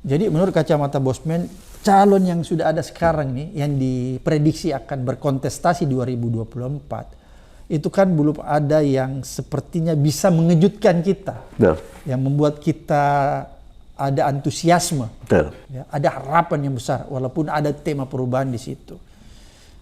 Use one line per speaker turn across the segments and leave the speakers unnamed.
Jadi menurut kacamata Bosman, calon yang sudah ada sekarang nih, yang diprediksi akan berkontestasi 2024, itu kan belum ada yang sepertinya bisa mengejutkan kita.
Betul.
Yang membuat kita ada antusiasme.
Betul.
Ya, ada harapan yang besar, walaupun ada tema perubahan di situ.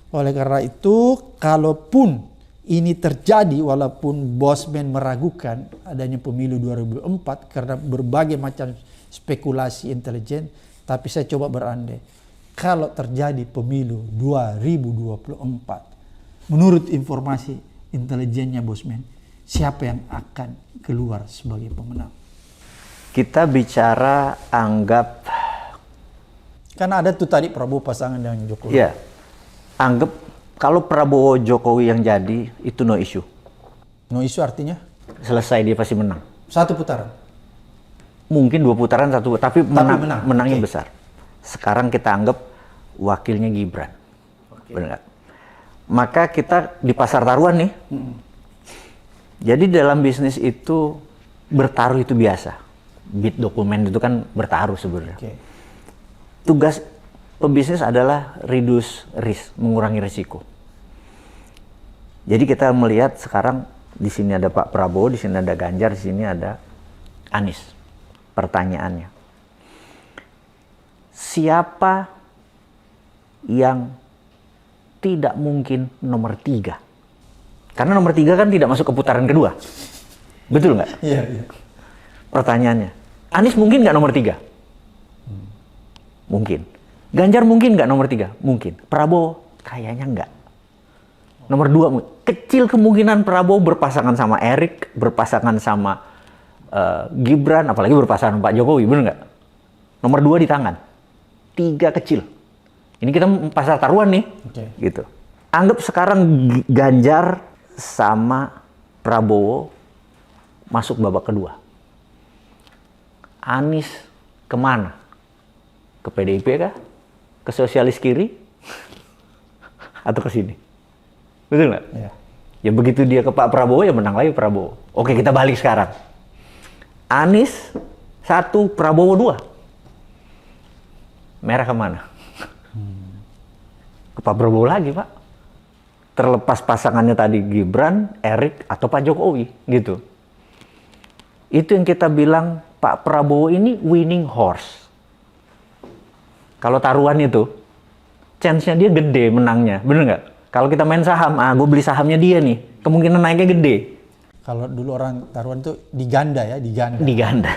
Oleh karena itu, kalaupun ini terjadi, walaupun Bosman meragukan adanya pemilu 2004 karena berbagai macam spekulasi intelijen, tapi saya coba berandai, kalau terjadi pemilu 2024, menurut informasi intelijennya Bosman, siapa yang akan keluar sebagai pemenang?
Kita bicara anggap,
Karena ada tuh tadi Prabowo pasangan dengan Jokowi.
ya, anggap kalau Prabowo Jokowi yang jadi itu no issue.
No isu artinya
Selesai, dia pasti menang.
satu putaran.
Mungkin 2 putaran, tapi
menang.
menangnya
Oke.
besar. Sekarang kita anggap wakilnya Gibran. Benar nggak? Maka kita di pasar taruhan nih. Jadi dalam bisnis itu bertaruh itu biasa. Bid dokumen itu kan bertaruh sebenarnya.
Oke.
Tugas pebisnis adalah reduce risk, mengurangi risiko. Jadi kita melihat sekarang di sini ada Pak Prabowo, di sini ada Ganjar, di sini ada Anies. Pertanyaannya, siapa yang tidak mungkin nomor 3? Karena nomor 3 kan tidak masuk ke putaran kedua. Betul nggak?
Iya, iya.
Pertanyaannya, Anies mungkin nggak nomor 3? Mungkin. Ganjar mungkin nggak nomor 3? Mungkin. Prabowo kayaknya nggak. Nomor 2, kecil kemungkinan Prabowo berpasangan sama Erik, berpasangan sama Gibran, apalagi berpasangan Pak Jokowi, bener nggak? Nomor 2 di tangan. 3 kecil. Ini kita pasar taruhan nih.
Oke.
Gitu. Anggap sekarang Ganjar sama Prabowo masuk babak kedua. Anies kemana? Ke PDIP kah? Ke sosialis kiri? Atau ke sini? Betul nggak?
Iya.
Ya begitu dia ke Pak Prabowo, ya menang lagi Prabowo. Oke, kita balik sekarang. Anies 1, Prabowo 2. Merah kemana? Ke Pak Prabowo lagi, Pak. Terlepas pasangannya tadi Gibran, Erik, atau Pak Jokowi, gitu. Itu yang kita bilang, Pak Prabowo ini winning horse. Kalau taruhan itu, chance-nya dia gede menangnya, bener nggak? Kalau kita main saham, gue beli sahamnya dia nih, kemungkinan naiknya gede.
Kalau dulu orang taruhan itu diganda ya, diganda.
Diganda.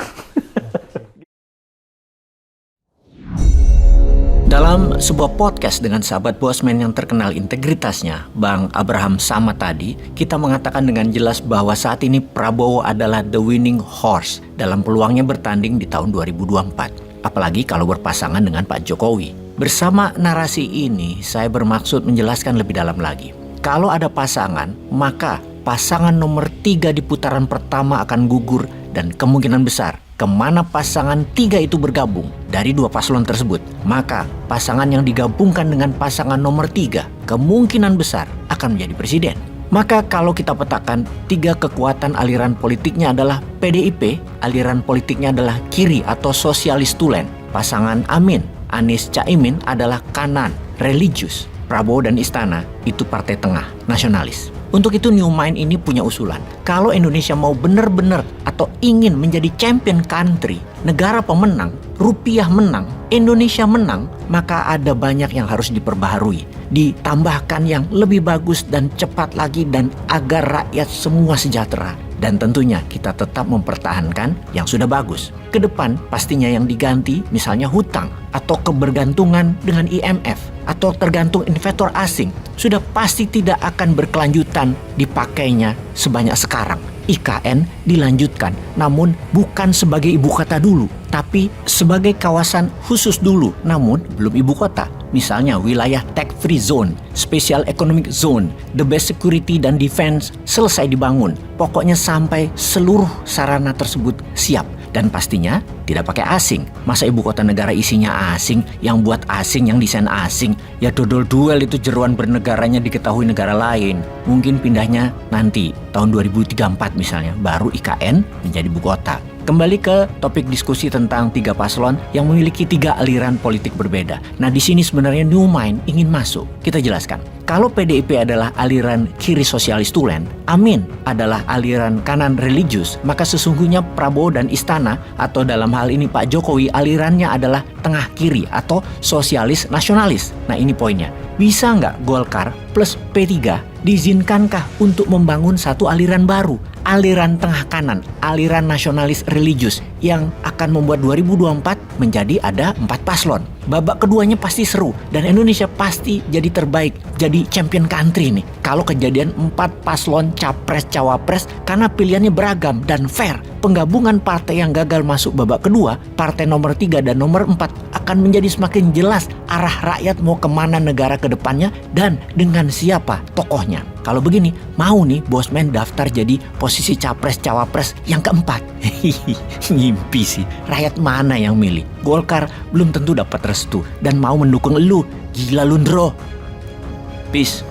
Dalam sebuah podcast dengan sahabat Bosman yang terkenal integritasnya, Bang Abraham Sama tadi, kita mengatakan dengan jelas bahwa saat ini Prabowo adalah the winning horse dalam peluangnya bertanding di tahun 2024. Apalagi kalau berpasangan dengan Pak Jokowi. Bersama narasi ini, saya bermaksud menjelaskan lebih dalam lagi. Kalau ada pasangan, maka pasangan nomor 3 di putaran pertama akan gugur dan kemungkinan besar kemana pasangan 3 itu bergabung dari 2 paslon tersebut, maka pasangan yang digabungkan dengan pasangan nomor 3 kemungkinan besar akan menjadi presiden. Maka kalau kita petakan 3 kekuatan aliran politiknya adalah PDIP, aliran politiknya adalah kiri atau sosialis tulen. Pasangan Amin, Anies Caimin adalah kanan, religius. Prabowo dan Istana itu partai tengah, nasionalis. Untuk itu New Mind ini punya usulan. Kalau Indonesia mau benar-benar atau ingin menjadi champion country, negara pemenang, rupiah menang, Indonesia menang, maka ada banyak yang harus diperbaharui. Ditambahkan yang lebih bagus dan cepat lagi dan agar rakyat semua sejahtera. Dan tentunya kita tetap mempertahankan yang sudah bagus. Ke depan pastinya yang diganti misalnya hutang atau kebergantungan dengan IMF atau tergantung investor asing sudah pasti tidak akan berkelanjutan dipakainya sebanyak sekarang. IKN dilanjutkan, namun bukan sebagai ibu kota dulu, tapi sebagai kawasan khusus dulu, namun belum ibu kota. Misalnya wilayah Tech Free Zone, Special Economic Zone, The Best Security dan Defense selesai dibangun. Pokoknya sampai seluruh sarana tersebut siap. Dan pastinya tidak pakai asing. Masa ibu kota negara isinya asing, yang buat asing, yang desain asing. Ya dodol duel itu jeruan bernegaranya diketahui negara lain. Mungkin pindahnya nanti tahun 2034 misalnya, baru IKN menjadi ibu kota. kembali ke topik diskusi tentang 3 paslon yang memiliki 3 aliran politik berbeda. Nah, di sini sebenarnya New Mind ingin masuk. Kita jelaskan. Kalau PDIP adalah aliran kiri sosialis tulen, Amin adalah aliran kanan religius, maka sesungguhnya Prabowo dan Istana atau dalam hal ini Pak Jokowi alirannya adalah tengah kiri atau sosialis nasionalis. Nah, ini poinnya. Bisa nggak Golkar plus P3 diizinkankah untuk membangun satu aliran baru? Aliran tengah kanan, aliran nasionalis religius yang akan membuat 2024 menjadi ada 4 paslon. Babak keduanya pasti seru dan Indonesia pasti jadi terbaik, jadi champion country nih. Kalau kejadian 4 paslon capres-cawapres karena pilihannya beragam dan fair. Penggabungan partai yang gagal masuk babak kedua, partai nomor 3 dan nomor 4 akan menjadi semakin jelas arah rakyat mau kemana negara ke depannya dan dengan siapa tokohnya. Kalau begini, mau nih Bosman daftar jadi posisi capres-cawapres yang keempat. Ngimpi sih, rakyat mana yang milih? Golkar belum tentu dapat restu dan mau mendukung elu. Gila lu, Ndro. Peace.